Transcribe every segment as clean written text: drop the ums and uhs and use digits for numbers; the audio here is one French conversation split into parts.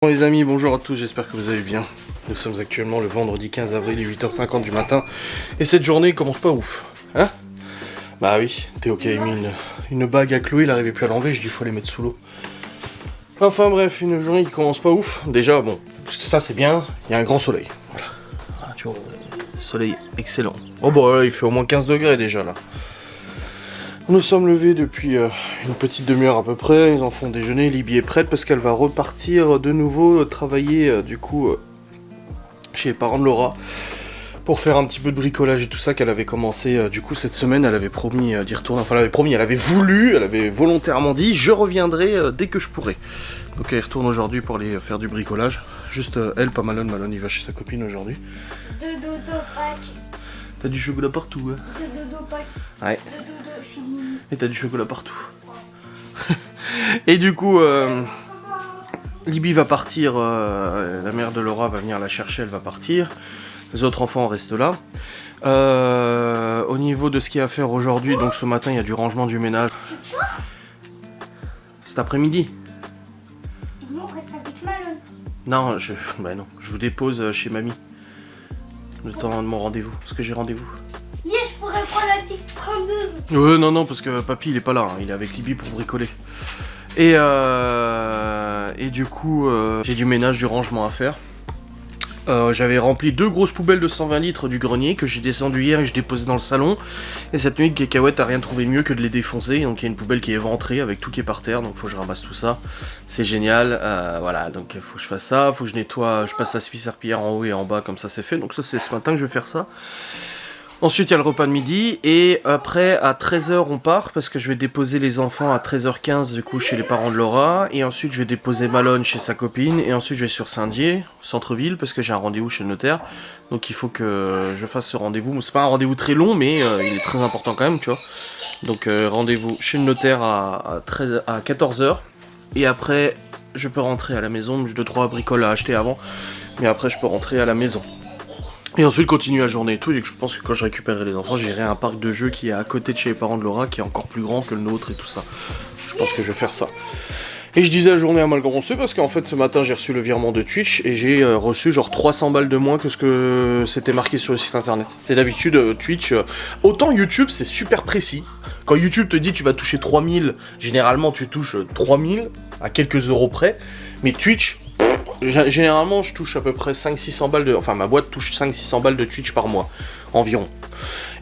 Bon les amis, bonjour à tous, j'espère que vous allez bien. Nous sommes actuellement le vendredi 15 avril, il est 8h50 du matin. Et cette journée commence pas ouf. Hein? Bah oui, Théo qui a mis une bague à Chloé, il n'arrivait plus à l'enlever, je dis il faut les mettre sous l'eau. Enfin bref, une journée qui commence pas ouf. Déjà, bon, ça c'est bien, il y a un grand soleil. Voilà. Ah, tu vois, soleil excellent. Oh bah là, il fait au moins 15 degrés déjà là. Nous sommes levés depuis une petite demi-heure à peu près, les enfants ont déjeuné, Libye est prête parce qu'elle va repartir de nouveau travailler chez les parents de Laura pour faire un petit peu de bricolage et tout ça qu'elle avait commencé du coup cette semaine, elle avait promis d'y retourner, enfin elle avait promis, elle avait volontairement dit je reviendrai dès que je pourrai. Donc elle y retourne aujourd'hui pour aller faire du bricolage, juste elle, pas Malone, il va chez sa copine aujourd'hui. De dodo Pâques. T'as du chocolat partout, hein? De dodo Pâques. Ouais. De dodo Chimini. Et t'as du chocolat partout. Et du coup, Libye va partir, la mère de Laura va venir la chercher, elle va partir. Les autres enfants restent là. Au niveau de ce qu'il y a à faire aujourd'hui, donc ce matin il y a du rangement du ménage. Cet après-midi? Nous on reste avec Malone. Non, non, je vous dépose chez mamie. Le temps de mon rendez-vous, parce que j'ai rendez-vous. Yes, je pourrais prendre la petite 32. Non, parce que papy il est pas là, hein, il est avec Libye pour bricoler. Et du coup, j'ai du ménage, du rangement à faire. J'avais rempli 2 grosses poubelles de 120 litres du grenier que j'ai descendu hier et je déposais dans le salon. Et cette nuit, Cacahuète a rien trouvé mieux que de les défoncer. Donc il y a une poubelle qui est éventrée avec tout qui est par terre. Donc faut que je ramasse tout ça. C'est génial. Voilà, donc il faut que je fasse ça. Faut que je nettoie, je passe la serpillière en haut et en bas, comme ça c'est fait. Donc ça c'est ce matin que je vais faire ça. Ensuite, il y a le repas de midi, et après, à 13h, on part, parce que je vais déposer les enfants à 13h15, du coup, chez les parents de Laura, et ensuite, je vais déposer Malone chez sa copine, et ensuite, je vais sur Saint-Dié, centre-ville, parce que j'ai un rendez-vous chez le notaire, donc il faut que je fasse ce rendez-vous. C'est pas un rendez-vous très long, mais il est très important quand même, tu vois. Donc, rendez-vous chez le notaire à 14h, et après, je peux rentrer à la maison, j'ai 2-3 bricoles à acheter avant, mais après, je peux rentrer à la maison. Et ensuite continuer la journée et tout, et que je pense que quand je récupérerai les enfants, j'irai à un parc de jeux qui est à côté de chez les parents de Laura, qui est encore plus grand que le nôtre et tout ça. Je pense que je vais faire ça. Et je disais la journée à mal commencer parce qu'en fait ce matin j'ai reçu le virement de Twitch et j'ai reçu genre 300 balles de moins que ce que c'était marqué sur le site internet. C'est d'habitude Twitch, autant YouTube c'est super précis. Quand YouTube te dit tu vas toucher 3000, généralement tu touches 3000 à quelques euros près, mais Twitch... Généralement, je touche à peu près 500-600 balles de... Enfin, ma boîte touche 500-600 balles de Twitch par mois, environ.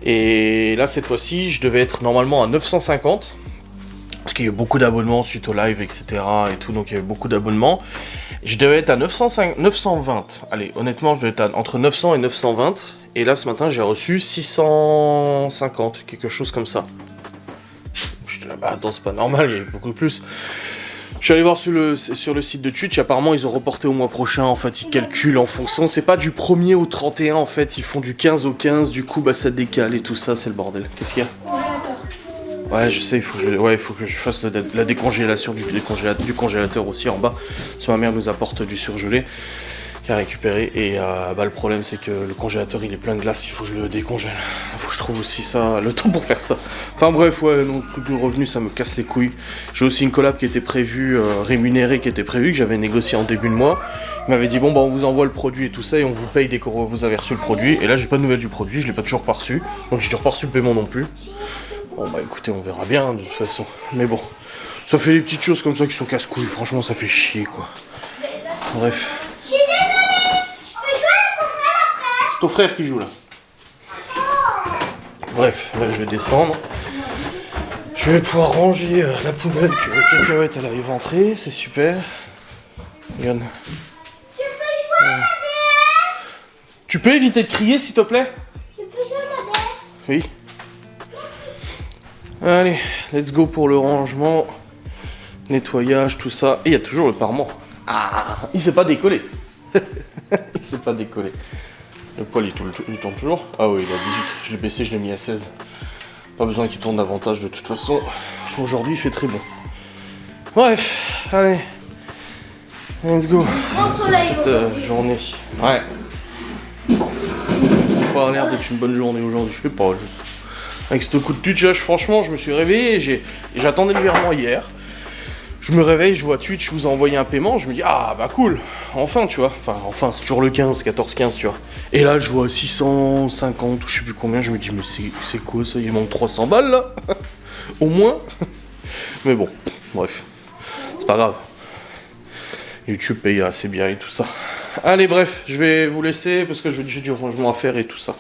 Et là, cette fois-ci, je devais être normalement à 950, parce qu'il y a eu beaucoup d'abonnements suite au live, etc. et tout, donc il y a eu beaucoup d'abonnements. Je devais être à 920. Allez, honnêtement, je devais être entre 900 et 920. Et là, ce matin, j'ai reçu 650, quelque chose comme ça. Je dis, bah attends, c'est pas normal, il y a eu beaucoup plus. Je suis allé voir sur le site de Twitch, apparemment ils ont reporté au mois prochain, en fait ils calculent en fonction, c'est pas du 1er au 31 en fait, ils font du 15 au 15, du coup bah ça décale et tout ça, c'est le bordel. Qu'est-ce qu'il y a? Ouais je sais, il faut que je fasse la décongélation du congélateur aussi en bas, parce que ma mère nous apporte du surgelé qu'à récupérer, et bah le problème c'est que le congélateur il est plein de glace, il faut que je le décongèle, il faut que je trouve aussi ça, le temps pour faire ça. Enfin bref, ouais, non, le truc de revenu ça me casse les couilles. J'ai aussi une collab qui était prévue, rémunérée qui était prévue, que j'avais négocié en début de mois. Il m'avait dit bon bah on vous envoie le produit et tout ça et on vous paye dès que vous avez reçu le produit, et là j'ai pas de nouvelles du produit, je l'ai pas toujours pas reçu, donc j'ai toujours pas reçu le paiement non plus. Bon bah écoutez, on verra bien de toute façon, mais bon, ça fait des petites choses comme ça qui sont casse-couilles, franchement ça fait chier quoi. Bref. C'est ton frère qui joue là. Bref, là je vais descendre. Je vais pouvoir ranger la poubelle que Cacahuète elle a éventrée, c'est super. Regarde. Tu peux éviter de crier s'il te plaît? Je peux jouer à la DS. Oui. Allez, let's go pour le rangement, nettoyage, tout ça. Et il y a toujours le parement. Ah, il s'est pas décollé. Il s'est pas décollé. Le poil il tourne toujours. Ah oui, il a 18. Je l'ai baissé, je l'ai mis à 16. Pas besoin qu'il tourne davantage de toute façon. Aujourd'hui il fait très bon. Bref, allez. Let's go. Grand soleil. Cette journée. Ouais. C'est pas l'air d'être une bonne journée aujourd'hui. Je sais pas, juste. Avec ce coup de Twitch, franchement, je me suis réveillé et j'attendais le virement hier. Je me réveille, je vois Twitch vous a envoyé un paiement, je me dis ah bah cool, enfin tu vois, enfin c'est toujours le 15, 14-15 tu vois. Et là je vois 650 ou je sais plus combien, je me dis mais c'est quoi ça, il manque 300 balles là au moins. Mais bon, bref, c'est pas grave. YouTube paye assez bien et tout ça. Allez bref, je vais vous laisser parce que j'ai du rangement à faire et tout ça.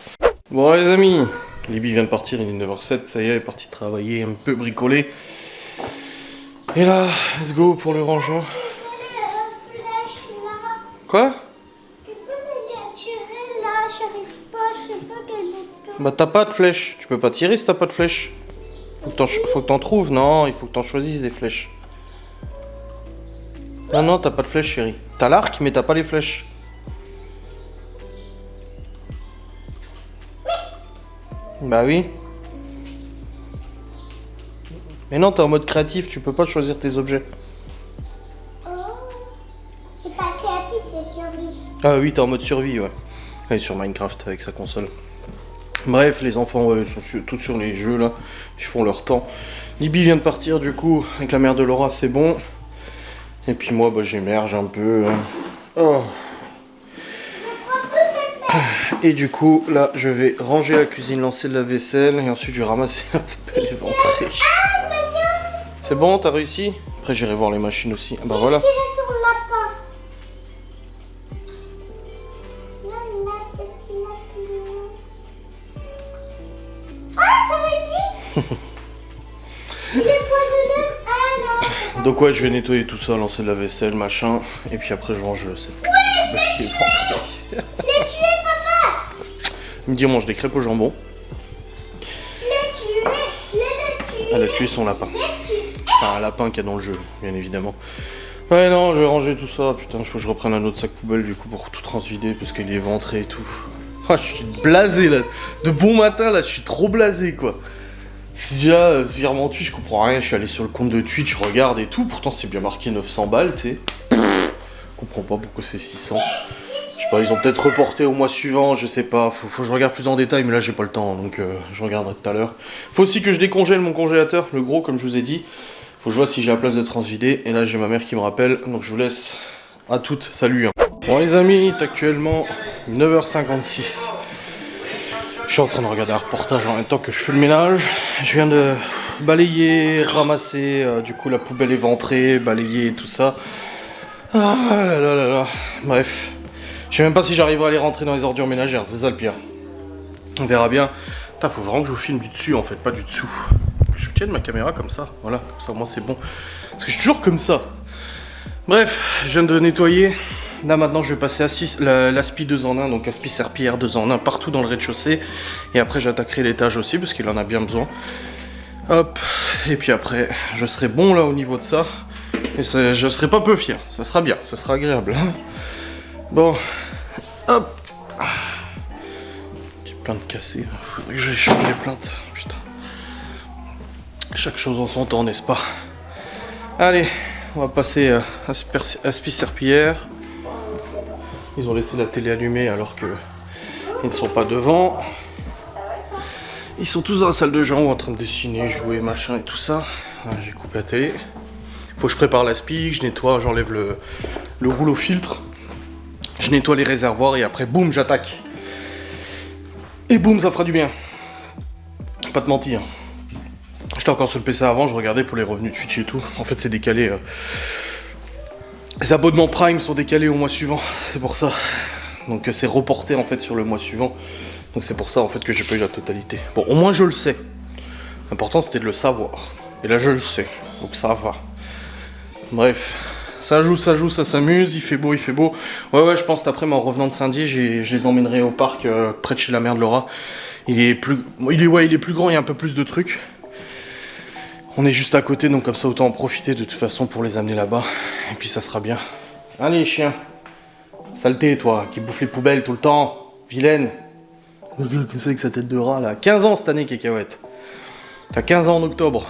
Bon les amis, Libby vient de partir, il est 9h07, ça y est, elle est partie travailler, un peu bricoler. Et là, let's go pour le rangement. Quoi? Bah t'as pas de flèche, tu peux pas tirer si t'as pas de flèche. Faut que t'en trouves, non, il faut que t'en choisisses des flèches. Non, t'as pas de flèche chérie. T'as l'arc mais t'as pas les flèches. Bah oui. Mais non, t'es en mode créatif, tu peux pas choisir tes objets. Oh, c'est pas créatif, c'est survie. Ah oui, t'es en mode survie, ouais. Elle est sur Minecraft avec sa console. Bref, les enfants sont tous sur les jeux là, ils font leur temps. Libby vient de partir du coup, avec la mère de Laura, c'est bon. Et puis moi, bah, j'émerge un peu. Oh. Et du coup, là, je vais ranger la cuisine, lancer de la vaisselle, et ensuite je vais ramasser la poubelle éventrée. C'est bon, t'as réussi? Après, j'irai voir les machines aussi. Ah bah voilà. Tirer sur le lapin. Là, petit lapin. Ah, ça réussit. Il est poisonneux. Ah non. Donc ouais, je vais nettoyer tout ça, lancer de la vaisselle, machin, et puis après je range cette poubelle éventrée. Je l'ai tué, papa. Il me dit on mange des crêpes au jambon. Je l'ai tué. Elle a tué son lapin. Enfin, un lapin qu'il y a dans le jeu, bien évidemment. Ouais, non, je vais ranger tout ça. Putain, il faut que je reprenne un autre sac poubelle du coup pour tout transvider parce qu'il est éventré et tout. Ah, je suis blasé là. De bon matin là, je suis trop blasé quoi. C'est déjà, virement Twitch, je comprends rien. Je suis allé sur le compte de Twitch, je regarde et tout. Pourtant, c'est bien marqué 900 balles, tu sais. Je comprends pas pourquoi c'est 600. Je sais pas, ils ont peut-être reporté au mois suivant, je sais pas. Faut que je regarde plus en détail, mais là j'ai pas le temps, donc je regarderai tout à l'heure. Faut aussi que je décongèle mon congélateur, le gros, comme je vous ai dit. Faut que je vois si j'ai la place de transvider. Et là j'ai ma mère qui me rappelle, donc je vous laisse à toutes. Salut. Bon les amis, il est actuellement 9h56. Je suis en train de regarder un reportage en même temps que je fais le ménage. Je viens de balayer, ramasser du coup la poubelle éventrée, balayer tout ça. Ah là là là là. Bref. Je sais même pas si j'arriverai à les rentrer dans les ordures ménagères, c'est ça le pire. On verra bien. Putain, faut vraiment que je vous filme du dessus en fait, pas du dessous. Je tienne ma caméra comme ça, voilà, comme ça au moins c'est bon. Parce que je suis toujours comme ça. Bref, je viens de nettoyer. Là maintenant je vais passer l'aspi 2 en 1, donc aspi serpillière 2 en 1 partout dans le rez-de-chaussée. Et après j'attaquerai l'étage aussi parce qu'il en a bien besoin. Hop, et puis après je serai bon là au niveau de ça. Et je serai pas peu fier, ça sera bien, ça sera agréable. Bon, hop. J'ai plein de cassés, faudrait que je change les plaintes, putain. Chaque chose en son temps, n'est-ce pas? Allez, on va passer à aspi serpillière. Ils ont laissé la télé allumée alors que ils ne sont pas devant. Ils sont tous dans la salle de jambes en train de dessiner, jouer, machin et tout ça. Voilà, j'ai coupé la télé. Faut que je prépare l'aspi, que je nettoie, j'enlève le rouleau filtre. Je nettoie les réservoirs et après boum, j'attaque. Et boum, ça fera du bien. Pas te mentir. J'étais encore sur le PC avant, je regardais pour les revenus Twitch et tout. En fait, c'est décalé. Les abonnements Prime sont décalés au mois suivant, c'est pour ça. Donc c'est reporté en fait sur le mois suivant. Donc c'est pour ça en fait que j'ai pas eu la totalité. Bon, au moins je le sais. L'important c'était de le savoir. Et là je le sais, donc ça va. Bref, ça joue, ça s'amuse, il fait beau. Ouais, je pense qu'après, en revenant de Saint-Dié, je les emmènerai au parc près de chez la mère de Laura. Il est plus grand, il y a un peu plus de trucs. On est juste à côté, donc comme ça, autant en profiter de toute façon pour les amener là-bas. Et puis ça sera bien. Allez, chien. Saleté, toi, qui bouffe les poubelles tout le temps. Vilaine. Regarde comme ça avec sa tête de rat, là. 15 ans cette année, Cacahuète. T'as 15 ans en octobre.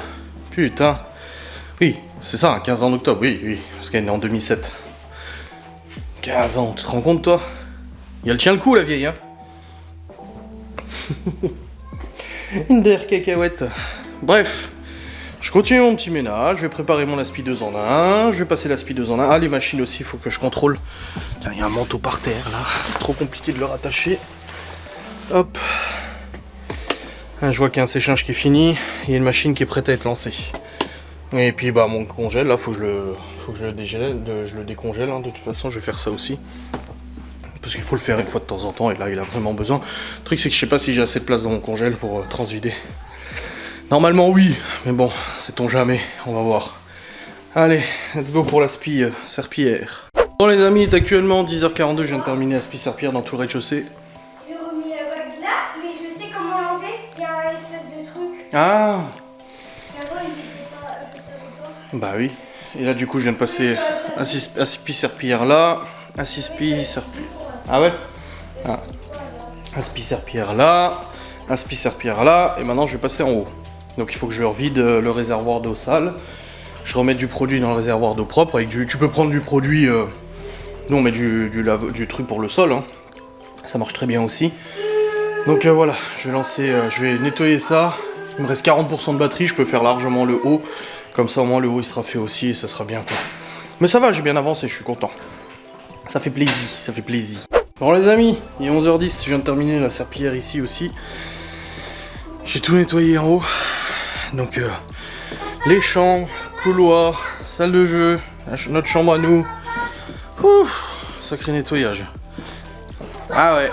Putain. Oui, c'est ça, 15 ans en octobre, oui. Parce qu'elle est née en 2007. 15 ans, tu te rends compte, toi? Et elle tient le coup, la vieille, hein. Une der Cacahuète. Bref. Je continue mon petit ménage, je vais préparer mon aspi 2 en 1, je vais passer l'aspi 2 en 1. Ah, les machines aussi, il faut que je contrôle. Tiens, il y a un manteau par terre là, c'est trop compliqué de le rattacher. Hop. Je vois qu'il y a un séchage qui est fini, il y a une machine qui est prête à être lancée. Et puis bah mon congèle là, faut que je le dégèle, je le décongèle, hein. De toute façon je vais faire ça aussi. Parce qu'il faut le faire une fois de temps en temps, et là il a vraiment besoin. Le truc c'est que je sais pas si j'ai assez de place dans mon congèle pour transvider. Normalement oui, mais bon, sait-on jamais, on va voir. Allez, let's go pour l'aspi serpillière. Bon les amis, il est actuellement 10h42, je viens de terminer l'aspi serpillière dans tout le rez-de-chaussée. J'ai remis la bague là, mais je sais comment l'enlever. Il y a un espèce de truc. Ah Avant, il n'était pas. Je savais pas. bah oui, et là du coup je viens de passer aspi serpillière là, aspi serpillière... Ah ouais, ah. Aspi serpillière là, aspi serpillière là, et maintenant je vais passer en haut. Donc il faut que je revide le réservoir d'eau sale. Je remets du produit dans le réservoir d'eau propre. Avec tu peux prendre du produit. Nous on met du truc pour le sol. Hein. Ça marche très bien aussi. Donc voilà, je vais lancer. Je vais nettoyer ça. Il me reste 40% de batterie. Je peux faire largement le haut. Comme ça au moins le haut il sera fait aussi et ça sera bien quoi. Mais ça va, j'ai bien avancé, je suis content. Ça fait plaisir, ça fait plaisir. Bon les amis, il est 11h10. Je viens de terminer la serpillière ici aussi. J'ai tout nettoyé en haut. Donc les chambres, couloirs, salle de jeu, notre chambre à nous. Ouf, sacré nettoyage. Ah ouais.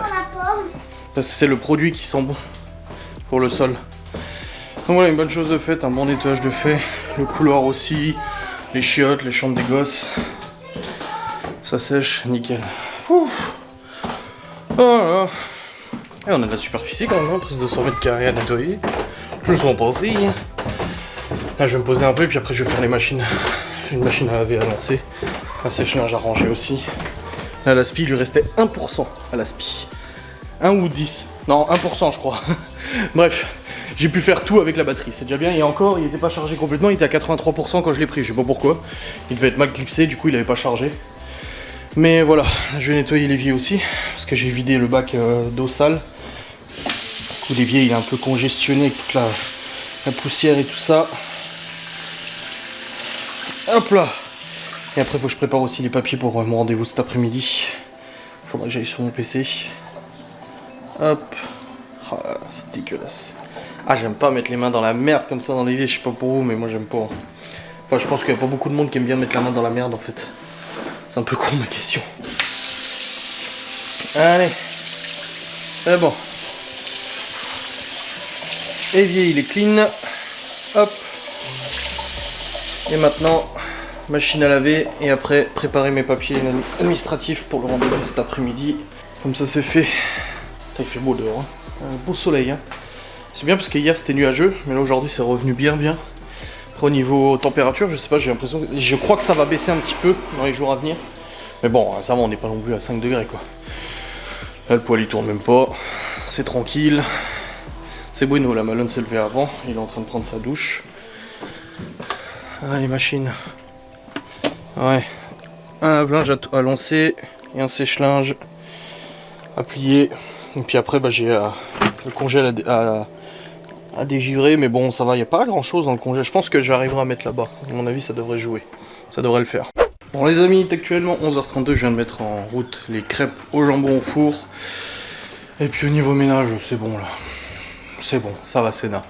Parce que c'est le produit qui sent bon pour le sol. Donc voilà, une bonne chose de faite, un bon nettoyage de fait. Le couloir aussi, les chiottes, les chambres des gosses. Ça sèche, nickel. Ouf. Voilà. Et on a de la superficie quand même, hein, presque 200 mètres carrés à nettoyer. Je me sens pas aussi. Là, je vais me poser un peu et puis après, je vais faire les machines. J'ai une machine à laver à lancer. Un sèche-linge à ranger aussi. Là, à l'aspi, il lui restait 1% à l'aspi. 1 ou 10. Non, 1%, je crois. Bref, j'ai pu faire tout avec la batterie. C'est déjà bien. Et encore, il n'était pas chargé complètement. Il était à 83% quand je l'ai pris. Je sais pas pourquoi. Il devait être mal clipsé. Du coup, il n'avait pas chargé. Mais voilà, je vais nettoyer l'évier aussi. Parce que j'ai vidé le bac d'eau sale. L'évier il est un peu congestionné avec toute la poussière et tout ça. Hop là. Et après il faut que je prépare aussi les papiers pour mon rendez-vous cet après-midi. Il faudra que j'aille sur mon PC. Hop. Oh là là, c'est dégueulasse. Ah j'aime pas mettre les mains dans la merde comme ça dans l'évier, je sais pas pour vous mais moi j'aime pas. Enfin je pense qu'il y a pas beaucoup de monde qui aime bien mettre la main dans la merde en fait. C'est un peu con ma question. Allez. C'est bon. Évier il est clean, hop, et maintenant machine à laver et après préparer mes papiers administratifs pour le rendez-vous cet après-midi. Comme ça c'est fait. Il fait beau dehors, hein. Un beau soleil. Hein. C'est bien parce que hier c'était nuageux, mais là aujourd'hui c'est revenu bien. Après, au niveau température, je sais pas, j'ai l'impression que... Je crois que ça va baisser un petit peu dans les jours à venir. Mais bon, ça va, on n'est pas non plus à 5 degrés quoi. Là le poêle il tourne même pas, c'est tranquille. C'est Bruno, la Malone s'est levé avant, il est en train de prendre sa douche. Ah, les machines. Ouais. Un lave-linge à lancer et un sèche-linge à plier. Et puis après, bah, j'ai le congèle à dégivrer, mais bon, ça va, il n'y a pas grand-chose dans le congèle. Je pense que j'arriverai à mettre là-bas. À mon avis, ça devrait jouer. Ça devrait le faire. Bon, les amis, il est actuellement 11h32, je viens de mettre en route les crêpes au jambon au four. Et puis au niveau ménage, c'est bon là. C'est bon, ça va, c'est nain.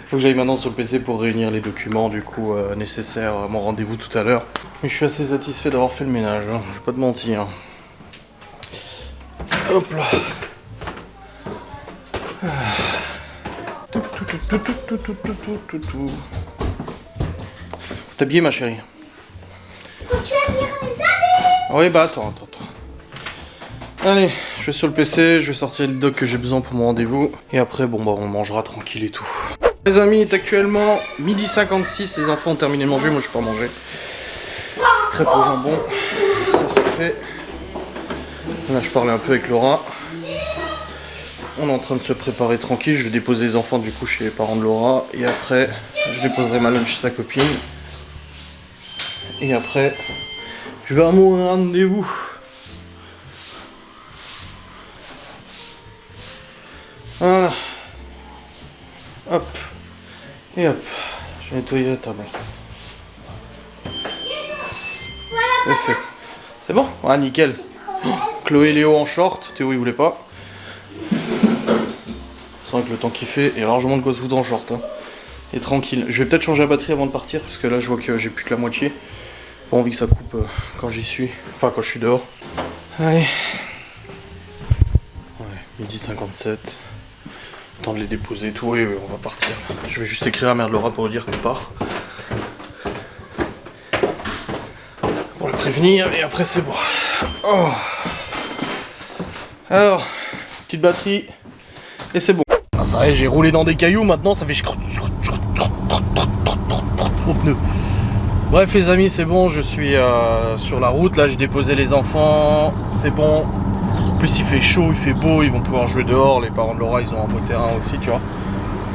Faut que j'aille maintenant sur le PC pour réunir les documents du coup nécessaires à mon rendez-vous tout à l'heure. Mais je suis assez satisfait d'avoir fait le ménage, hein. Je vais pas te mentir. Hop là. Faut t'habiller ma chérie. Faut que tu attires les habits. Oui bah attends. Allez, je vais sur le PC, je vais sortir les docs que j'ai besoin pour mon rendez-vous. Et après, bon bah on mangera tranquille et tout. Les amis, il est actuellement 12h56, les enfants ont terminé de manger, moi je suis pas mangé. Crêpes au jambon, ça c'est fait. Là je parlais un peu avec Laura. On est en train de se préparer tranquille, je vais déposer les enfants du coup chez les parents de Laura. Et après, je déposerai Malone chez sa copine. Et après, je vais à mon rendez-vous. Voilà. Hop. Et hop, je vais nettoyer la table. C'est fait. C'est bon? Ouais, nickel. Chloé et Léo en short, Théo il voulait pas. C'est vrai que le temps qu'il fait, il y a largement de quoi se foutre en short. Hein. Et tranquille. Je vais peut-être changer la batterie avant de partir, parce que là je vois que j'ai plus que la moitié. Pas envie que ça coupe quand j'y suis. Enfin quand je suis dehors. Allez. Ouais, 12h57. Temps de les déposer et tout. Oui, on va partir. Je vais juste écrire à Mère de Laura pour lui dire qu'on part. Pour le prévenir, et après c'est bon. Oh. Alors, petite batterie. Et c'est bon. Ah, ça y est, j'ai roulé dans des cailloux, maintenant ça fait au pneu. Bref les amis, c'est bon, je suis sur la route, là j'ai déposé les enfants, c'est bon. En plus il fait chaud, il fait beau, ils vont pouvoir jouer dehors, les parents de Laura ils ont un beau terrain aussi, tu vois.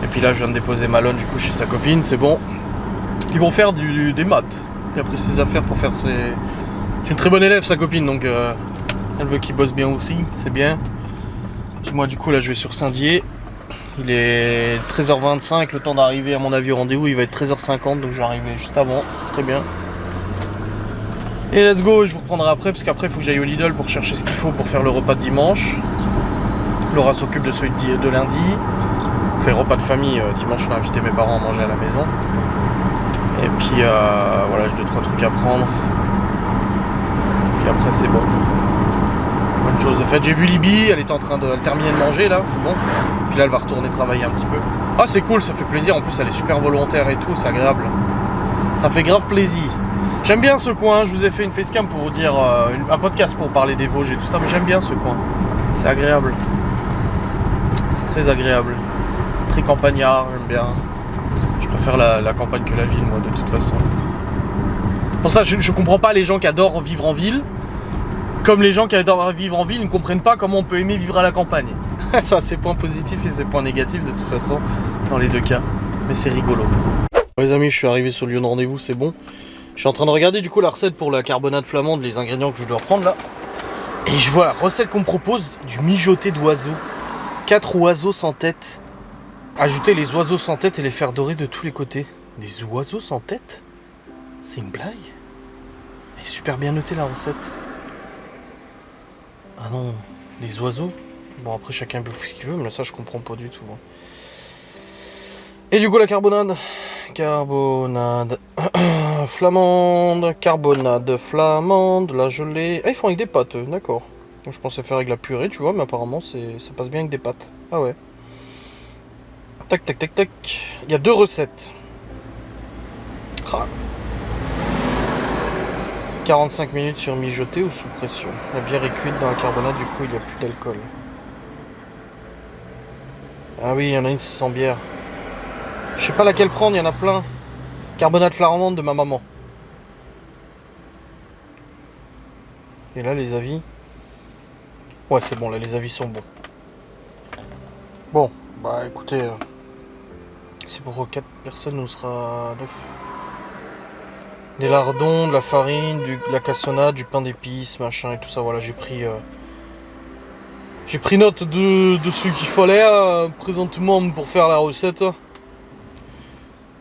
Et puis là je viens de déposer Malone du coup chez sa copine, c'est bon. Ils vont faire des maths. Il a pris ses affaires pour faire ses... C'est une très bonne élève sa copine, donc elle veut qu'il bosse bien aussi, c'est bien. Puis moi du coup là je vais sur Saint-Dié. Il est 13h25, le temps d'arriver à mon avis au rendez-vous, il va être 13h50, donc je vais arriver juste avant, c'est très bien. Et let's go, je vous reprendrai après, parce qu'après il faut que j'aille au Lidl pour chercher ce qu'il faut pour faire le repas de dimanche. Laura s'occupe de celui de lundi. On fait le repas de famille, dimanche on a invité mes parents à manger à la maison. Et puis voilà, j'ai 2-3 trucs à prendre. Et puis après c'est bon. Bonne chose de faite. J'ai vu Libye, elle était en train de terminer de manger là, c'est bon. Puis là elle va retourner travailler un petit peu. Ah c'est cool, ça fait plaisir, en plus elle est super volontaire et tout, c'est agréable. Ça fait grave plaisir. J'aime bien ce coin, je vous ai fait une facecam pour vous dire, un podcast pour parler des Vosges et tout ça, mais j'aime bien ce coin. C'est agréable. C'est très agréable. Très campagnard, j'aime bien. Je préfère la campagne que la ville moi de toute façon. Pour ça je comprends pas les gens qui adorent vivre en ville. Comme les gens qui adorent vivre en ville ne comprennent pas comment on peut aimer vivre à la campagne. Ça, c'est point positif et c'est point négatif de toute façon, dans les deux cas. Mais c'est rigolo. Les amis, je suis arrivé sur le lieu de rendez-vous, c'est bon. Je suis en train de regarder du coup la recette pour la carbonade flamande, les ingrédients que je dois prendre là. Et je vois la recette qu'on me propose du mijoté d'oiseaux. 4 oiseaux sans tête. Ajouter les oiseaux sans tête et les faire dorer de tous les côtés. Des oiseaux sans tête? C'est une blague? Elle est super bien notée la recette. Ah non, les oiseaux. Bon après chacun bouffe ce qu'il veut, mais là ça je comprends pas du tout. Et du coup la carbonade. Carbonade flamande. Carbonade flamande. La gelée. Ah ils font avec des pâtes, d'accord. Je pensais faire avec la purée, tu vois, mais apparemment ça passe bien avec des pâtes. Ah ouais. Tac tac tac tac. Il y a 2 recettes. Ah. 45 minutes sur mijoté ou sous pression. La bière est cuite dans la carbonade, du coup il n'y a plus d'alcool. Ah oui, il y en a une sans bière. Je sais pas laquelle prendre, il y en a plein. Carbonade flamande de ma maman. Et là les avis. Ouais c'est bon, là les avis sont bons. Bon, bah écoutez. C'est pour 4 personnes, nous sera 9. Des lardons, de la farine, de la cassonade, du pain d'épices, machin et tout ça. Voilà, j'ai pris note de ce qu'il fallait présentement pour faire la recette.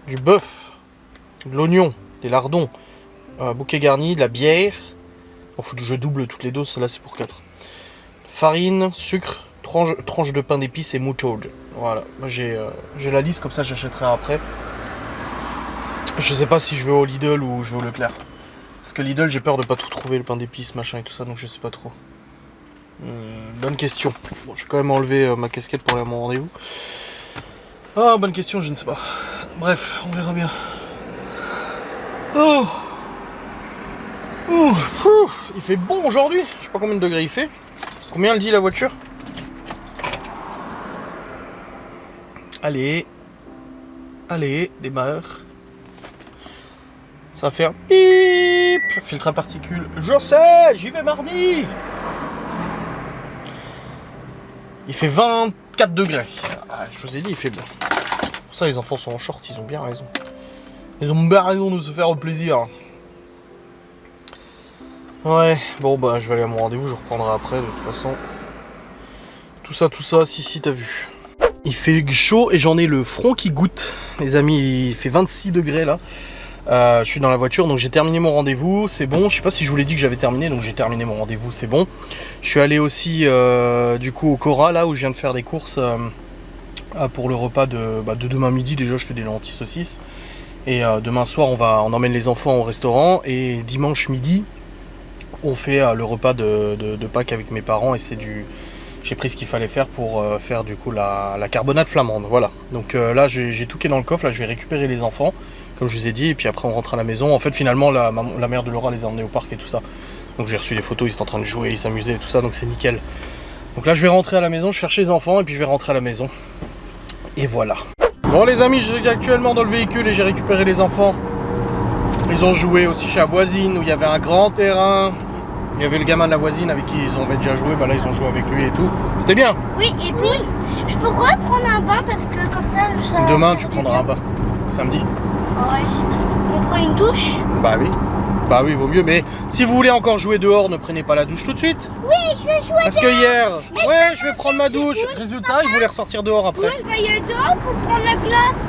Du bœuf, de l'oignon, des lardons, bouquet garni, de la bière. Bon, faut que je double toutes les doses, là c'est pour 4. Farine, sucre, tranche de pain d'épices et moutarde. Voilà, moi j'ai la liste, comme ça j'achèterai après. Je sais pas si je vais au Lidl ou je vais au Leclerc. Parce que Lidl, j'ai peur de pas tout trouver, le pain d'épices, machin et tout ça, donc je sais pas trop. Bonne question. Bon, je vais quand même enlever ma casquette pour aller à mon rendez-vous. Ah, bonne question, je ne sais pas. Bref, on verra bien. Oh. Il fait bon aujourd'hui. Je sais pas combien de degrés il fait. Combien elle dit la voiture? Allez. Allez, démarre. Ça va faire bip. Filtre à particules. Je sais, j'y vais mardi. Il fait 24 degrés. Ah, je vous ai dit, il fait bon. Pour ça, les enfants sont en short, ils ont bien raison. Ils ont bien raison de se faire plaisir. Ouais, bon bah je vais aller à mon rendez-vous, je reprendrai après de toute façon. Tout ça, si t'as vu. Il Il fait chaud et j'en ai le front qui goutte. Les amis, il fait 26 degrés là. Je suis dans la voiture, donc j'ai terminé mon rendez-vous, c'est bon. Je sais pas si je vous l'ai dit que j'avais terminé, donc j'ai terminé mon rendez-vous, c'est bon. Je suis allé aussi du coup au Cora, là où je viens de faire des courses pour le repas de demain midi. Déjà je fais des lentilles saucisses. Et demain soir on emmène les enfants au restaurant. Et dimanche midi on fait le repas de Pâques avec mes parents. Et c'est du... J'ai pris ce qu'il fallait faire pour faire du coup la carbonade flamande, voilà. Donc là j'ai tout qui est dans le coffre, là je vais récupérer les enfants, comme je vous ai dit, et puis après on rentre à la maison. En fait finalement la mère de Laura les a emmenés au parc et tout ça. Donc j'ai reçu des photos, ils étaient en train de jouer, ils s'amusaient et tout ça, donc c'est nickel. Donc là je vais rentrer à la maison, je cherche les enfants et puis je vais rentrer à la maison. Et voilà. Bon les amis, je suis actuellement dans le véhicule et j'ai récupéré les enfants. Ils ont joué aussi chez la voisine où il y avait un grand terrain. Il y avait le gamin de la voisine avec qui ils avaient déjà joué, bah là ils ont joué avec lui et tout. C'était bien. Oui, et puis je pourrais prendre un bain parce que comme ça... Demain tu prendras un bain, samedi. Ouais, on prend une douche. Bah oui, vaut mieux, mais si vous voulez encore jouer dehors, ne prenez pas la douche tout de suite. Oui, je vais jouer Parce que hier, je vais prendre ma douche. Résultat, ils voulaient ressortir dehors après. Oui, on va y aller dehors pour prendre la glace.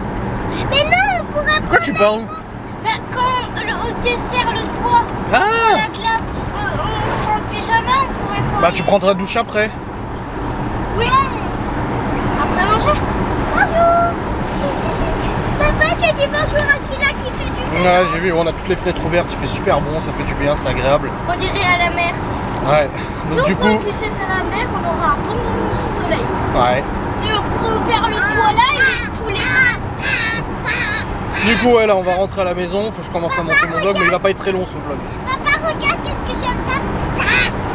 Mais non, on pourrait Pourquoi tu parles? Quand au dessert le soir, Ah, la glace, on sera en pyjama, on pourrait pas. bah tu prendras la douche après. Oui. Après manger. Bonjour. Papa, tu as dit bonjour à celui-là qui fait du vélo. Ouais, j'ai vu, on a toutes les fenêtres ouvertes, il fait super bon, ça fait du bien, c'est agréable. On dirait à la mer. Ouais, Si donc on du prend coup, que c'est à la mer, on aura un bon soleil. ouais. Et on pourrait faire le toit là et tous les fenêtres. Du coup, ouais, là on va rentrer à la maison, faut que je commence à monter mon vlog, mais il va pas être très long ce vlog. Papa, regarde, qu'est-ce que j'aime faire.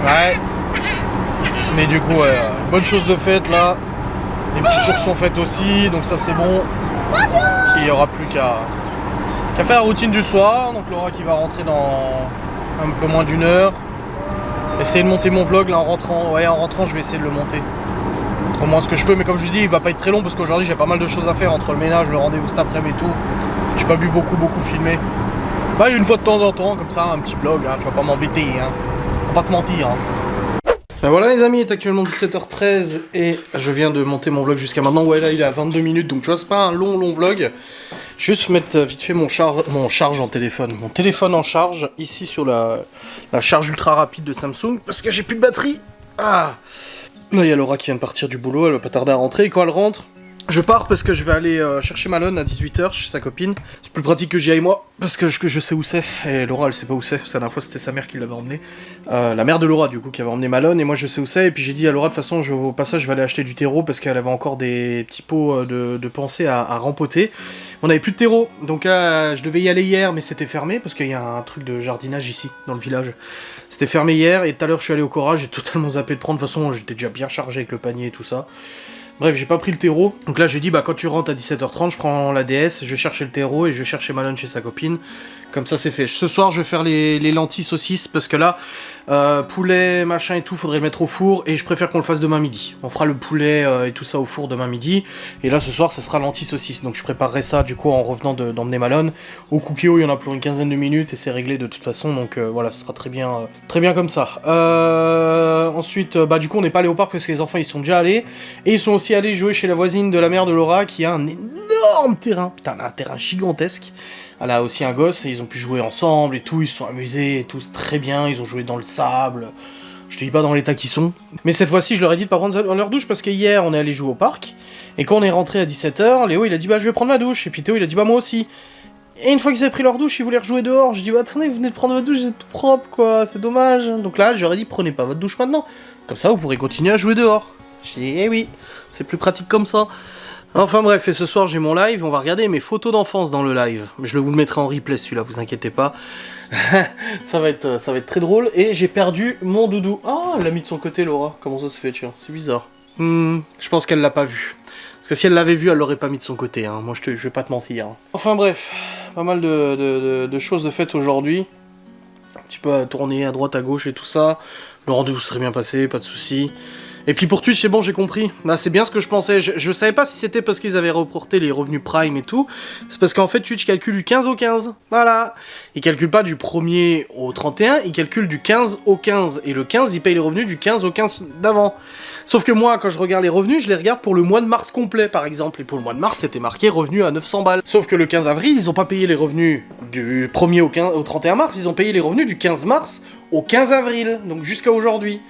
Ouais. Mais du coup, bonne chose de faite là. Les petits cours sont faites aussi, donc ça c'est bon. Bonjour. Il n'y aura plus qu'à faire la routine du soir. Donc Laura qui va rentrer dans un peu moins d'une heure. Essayer de monter mon vlog là en rentrant. Ouais, en rentrant je vais essayer de le monter. Au moins ce que je peux, mais comme je vous dis, il va pas être très long parce qu'aujourd'hui j'ai pas mal de choses à faire entre le ménage, le rendez-vous cet après-midi et tout. J'ai pas pu beaucoup filmer. Bah une fois de temps en temps, comme ça, un petit vlog, hein, tu vas pas m'embêter, hein. On va pas te mentir. Hein. Ben voilà les amis, il est actuellement 17h13 et je viens de monter mon vlog jusqu'à maintenant. Ouais là il est à 22 minutes, donc tu vois c'est pas un long vlog. Juste mettre vite fait mon charge en téléphone. Mon téléphone en charge, ici sur la charge ultra rapide de Samsung, parce que j'ai plus de batterie. Ah. Là il y a Laura qui vient de partir du boulot, elle va pas tarder à rentrer, et quand elle rentre, je pars parce que je vais aller chercher Malone à 18h chez sa copine. C'est plus pratique que j'y aille moi, parce que je sais où c'est, et Laura elle sait pas où c'est. La dernière fois c'était sa mère qui l'avait emmené. La mère de Laura du coup qui avait emmené Malone, et moi je sais où c'est, et puis j'ai dit à Laura de toute façon au passage je vais aller acheter du terreau, parce qu'elle avait encore des petits pots de pensée à rempoter. On avait plus de terreau, donc je devais y aller hier, mais c'était fermé, parce qu'il y a un truc de jardinage ici, dans le village. C'était fermé hier, et tout à l'heure je suis allé au Cora, j'ai totalement zappé de prendre, de toute façon j'étais déjà bien chargé avec le panier et tout ça. Bref, j'ai pas pris le terreau. Donc là, j'ai dit, bah quand tu rentres à 17h30, je prends la DS, je vais chercher le terreau et je vais chercher Malone chez sa copine. Comme ça, c'est fait. Ce soir, je vais faire les lentilles saucisses parce que là, poulet, machin et tout, faudrait le mettre au four et je préfère qu'on le fasse demain midi. On fera le poulet et tout ça au four demain midi. Et là, ce soir, ça sera lentilles saucisses. Donc je préparerai ça du coup en revenant d'emmener Malone. Au Cookéo, il y en a pour une quinzaine de minutes et c'est réglé de toute façon. Donc voilà, ce sera très bien comme ça. Ensuite, bah du coup, on n'est pas allé au parc parce que les enfants, ils sont déjà allés. Et ils sont aussi allés jouer chez la voisine de la mère de Laura qui a un énorme terrain. Putain, un terrain gigantesque. Elle a aussi un gosse et ils ont pu jouer ensemble et tout, ils se sont amusés et tout, c'est très bien, ils ont joué dans le sable. Je te dis pas dans l'état qu'ils sont. Mais cette fois-ci, je leur ai dit de pas prendre leur douche parce que hier, on est allé jouer au parc. Et quand on est rentré à 17h, Léo, il a dit bah je vais prendre ma douche. Et puis Théo, il a dit bah moi aussi. Et une fois qu'ils avaient pris leur douche, ils voulaient rejouer dehors. Je dis bah attendez, vous venez de prendre votre douche, vous êtes tout propre quoi, c'est dommage. Donc là, je leur ai dit prenez pas votre douche maintenant. Comme ça, vous pourrez continuer à jouer dehors. J'ai dit eh oui, c'est plus pratique comme ça. Enfin bref, et ce soir j'ai mon live, on va regarder mes photos d'enfance dans le live. Je vous le mettrai en replay celui-là, vous inquiétez pas. ça va être très drôle. Et j'ai perdu mon doudou. Ah, elle l'a mis de son côté Laura, comment ça se fait tiens, c'est bizarre. Je pense qu'elle l'a pas vu. Parce que si elle l'avait vu, elle l'aurait pas mis de son côté, hein. Moi je vais pas te mentir. Hein. Enfin bref, pas mal de choses de faites aujourd'hui. Un petit peu à tourner à droite à gauche et tout ça. Le rendez-vous s'est très bien passé, pas de soucis. Et puis pour Twitch, c'est bon, j'ai compris. Bah, c'est bien ce que je pensais. Je savais pas si c'était parce qu'ils avaient reporté les revenus Prime et tout. C'est parce qu'en fait, Twitch calcule du 15 au 15. Voilà. Il calcule pas du 1er au 31, il calcule du 15 au 15. Et le 15, il paye les revenus du 15 au 15 d'avant. Sauf que moi, quand je regarde les revenus, je les regarde pour le mois de mars complet, par exemple. Et pour le mois de mars, c'était marqué revenu à 900 balles. Sauf que le 15 avril, ils ont pas payé les revenus du 1er au 31 mars, ils ont payé les revenus du 15 mars au 15 avril. Donc jusqu'à aujourd'hui.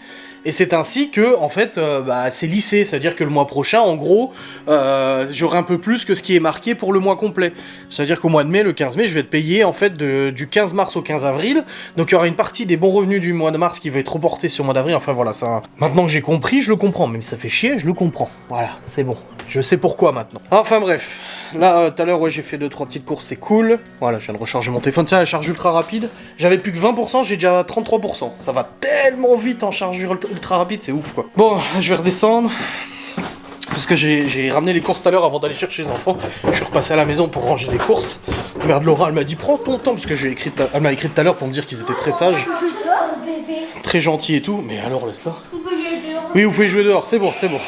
Et c'est ainsi que, en fait, c'est lissé, c'est-à-dire que le mois prochain, en gros, j'aurai un peu plus que ce qui est marqué pour le mois complet. C'est-à-dire qu'au mois de mai, le 15 mai, je vais être payé, en fait, du 15 mars au 15 avril, donc il y aura une partie des bons revenus du mois de mars qui va être reportée sur le mois d'avril, enfin voilà, ça... Maintenant que j'ai compris, je le comprends, même si ça fait chier, je le comprends. Voilà, c'est bon. Je sais pourquoi maintenant. Enfin bref, là tout à l'heure ouais, j'ai fait 2-3 petites courses, c'est cool. Voilà, je viens de recharger mon téléphone, tiens la charge ultra rapide. J'avais plus que 20%, j'ai déjà 33%. Ça va tellement vite en charge ultra rapide, c'est ouf quoi. Bon, je vais redescendre. Parce que j'ai ramené les courses tout à l'heure avant d'aller chercher les enfants. Je suis repassé à la maison pour ranger les courses. Merde, Laura, elle m'a dit prends ton temps, parce que elle m'a écrit tout à l'heure pour me dire qu'ils étaient très sages. Très gentils et tout, mais alors laisse-la. Oui, vous pouvez jouer dehors, c'est bon, c'est bon.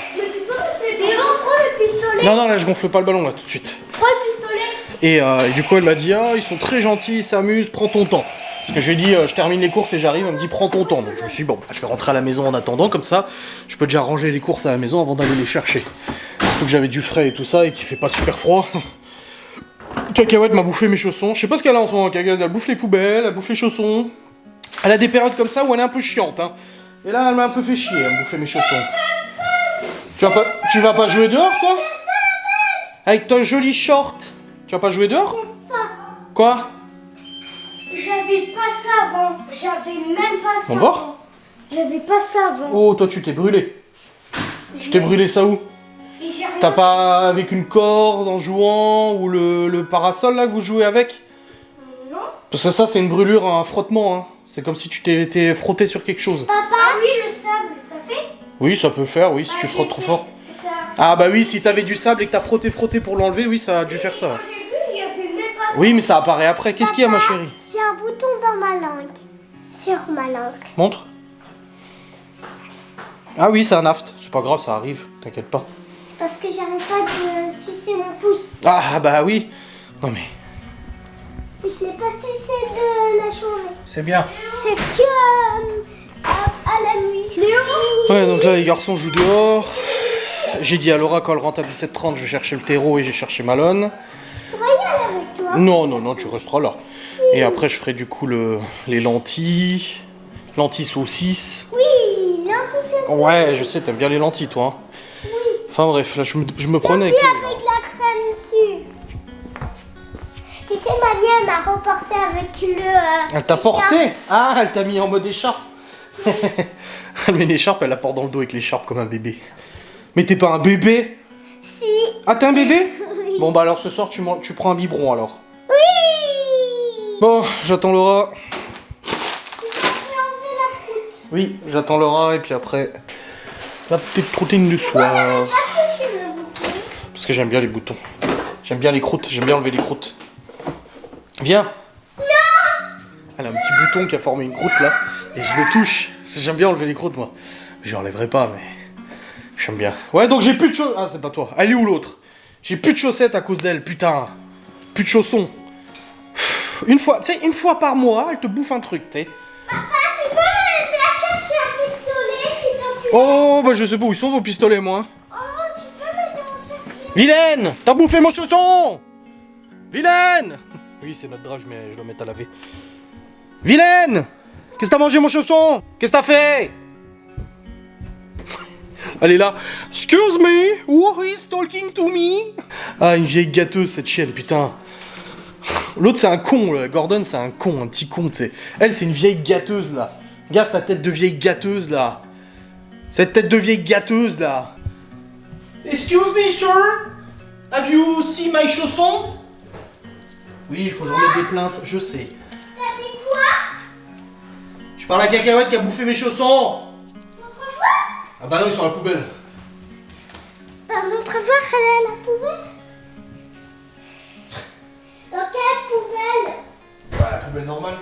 Non, non, là je gonfle pas le ballon là tout de suite. Prends le pistolet. Et du coup elle m'a dit ah ils sont très gentils, ils s'amusent, prends ton temps. Parce que j'ai dit je termine les courses et j'arrive, elle me dit prends ton temps. Donc je me suis dit bon, je vais rentrer à la maison en attendant, comme ça je peux déjà ranger les courses à la maison avant d'aller les chercher. Surtout que j'avais du frais et tout ça et qu'il fait pas super froid. Cacahuète m'a bouffé mes chaussons, je sais pas ce qu'elle a en ce moment, Cacahuète, elle bouffe les poubelles, elle bouffe les chaussons. Elle a des périodes comme ça où elle est un peu chiante hein. Et là elle m'a un peu fait chier, elle me bouffait mes chaussons. Tu vas pas jouer dehors toi? Avec ton joli short. Tu vas pas jouer dehors? Quoi? J'avais pas ça avant. J'avais même pas ça. On va voir? J'avais pas ça avant. Oh, toi tu t'es brûlé. Tu t'es brûlé ça où? T'as pas avec une corde en jouant ou le parasol là que vous jouez avec? Non. Parce que ça c'est une brûlure, un frottement. Hein. C'est comme si tu t'étais frotté sur quelque chose. Papa, oui, le sable, ça fait? Oui, ça peut faire, oui, si tu frottes trop fort. Ça... Ah bah oui, si t'avais du sable et que t'as frotté pour l'enlever, oui, ça a dû faire ça. J'ai vu, il y avait même pas ça. Oui, mais ça apparaît après. Qu'est-ce qu'il y a, ma chérie? J'ai un bouton dans ma langue. Sur ma langue. Montre. Ah oui, c'est un aft. C'est pas grave, ça arrive. T'inquiète pas. Parce que j'arrête pas de sucer mon pouce. Ah bah oui. Non mais... Je l'ai pas sucé de la journée. C'est bien. C'est que à la nuit. Léo. Ouais, donc là, les garçons jouent dehors. J'ai dit à Laura, quand elle rentre à 17h30, je vais chercher le terreau et j'ai cherché Malone. Je pourrais y aller avec toi. Non, non, non, tu resteras là. Et après, je ferai du coup les lentilles. Lentilles saucisses. Oui, lentilles. Ouais, je sais, t'aimes bien les lentilles, toi. Hein. Oui. Enfin bref, là, je me prenais avec... Avec de la crème dessus. Tu sais, mamie, elle m'a reporté avec le... Elle t'a porté? Ah, elle t'a mis en mode écharpe. Elle met une écharpe, elle la porte dans le dos avec l'écharpe comme un bébé. Mais t'es pas un bébé? Si. Ah, t'es un bébé? Oui. Bon, bah alors ce soir, tu prends un biberon alors. Oui. Bon, j'attends Laura. Tu vas enlever la croûte. Oui, j'attends Laura et puis après, la petite routine du soir. Pas toucher le bouton. Parce que j'aime bien les boutons. J'aime bien les croûtes, j'aime bien enlever les croûtes. Viens. Non. Elle a un petit bouton qui a formé une croûte là. Et je le touche. J'aime bien enlever les croûtes moi. Je l'enlèverai pas mais... J'aime bien. Ouais donc j'ai plus de chaussettes. Ah c'est pas toi. Elle est où l'autre? J'ai plus de chaussettes à cause d'elle, putain. Plus de chaussons. Une fois par mois, elle te bouffe un truc, tu sais. Papa, tu peux m'aider à chercher un pistolet, s'il te plaît? Oh bah je sais pas où ils sont vos pistolets moi. Oh, tu peux m'aider à chercher? Vilaine! T'as bouffé mon chausson! Vilaine! Oui, c'est notre drap, je dois mettre à laver. Vilaine! Qu'est-ce que t'as mangé mon chausson? Qu'est-ce que t'as fait? Elle est là. Excuse me, who is talking to me? Ah, une vieille gâteuse cette chienne, putain. L'autre c'est un con, là. Gordon c'est un con, un petit con, tu sais. Elle c'est une vieille gâteuse là. Regarde sa tête de vieille gâteuse là. Cette tête de vieille gâteuse là. Excuse me, sir? Have you seen my chausson? Oui, il faut que j'en mette des plaintes, je sais. T'as dit quoi? Je parle à Cacahuète qui a bouffé mes chaussons. Montre-moi. Ah bah non, ils sont à la poubelle. Bah, montre voir, elle est à la poubelle. Dans quelle poubelle? Bah la poubelle normale.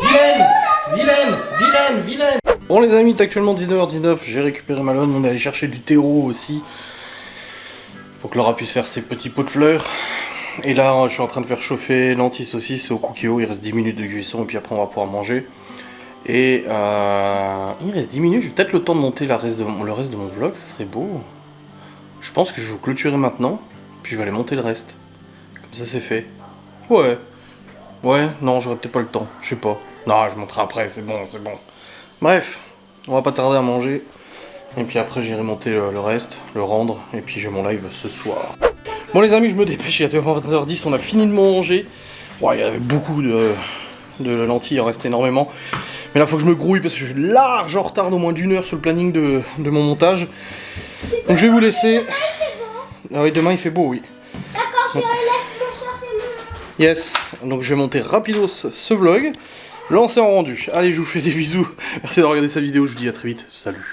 Vilaine! Vilaine! Vilaine! Vilaine! Bon les amis, il est actuellement 19h19, j'ai récupéré ma lone, on est allé chercher du terreau aussi. Pour que Laura puisse faire ses petits pots de fleurs. Et là, je suis en train de faire chauffer lentilles saucisses au cookie-o, il reste 10 minutes de cuisson et puis après on va pouvoir manger. Et il reste 10 minutes, j'ai peut-être le temps de monter le reste de mon vlog, ça serait beau. Je pense que je vais vous clôturer maintenant, puis je vais aller monter le reste. Comme ça c'est fait. Ouais. Ouais, non, j'aurais peut-être pas le temps, je sais pas. Non, je monterai après, c'est bon, c'est bon. Bref, on va pas tarder à manger. Et puis après j'irai monter le reste, le rendre, et puis j'ai mon live ce soir. Bon les amis, je me dépêche, il est 20h10, on a fini de manger. Ouais, il y avait beaucoup de lentilles, il en reste énormément. Mais là, faut que je me grouille parce que je suis large en retard d'au moins d'1 heure sur le planning de mon montage. Donc je vais vous laisser. Ah oui, demain il fait beau, oui. D'accord, je laisse mon short et mon... Yes, donc je vais monter rapidos ce vlog. Lancer en rendu. Allez, je vous fais des bisous. Merci d'avoir regardé cette vidéo, je vous dis à très vite. Salut.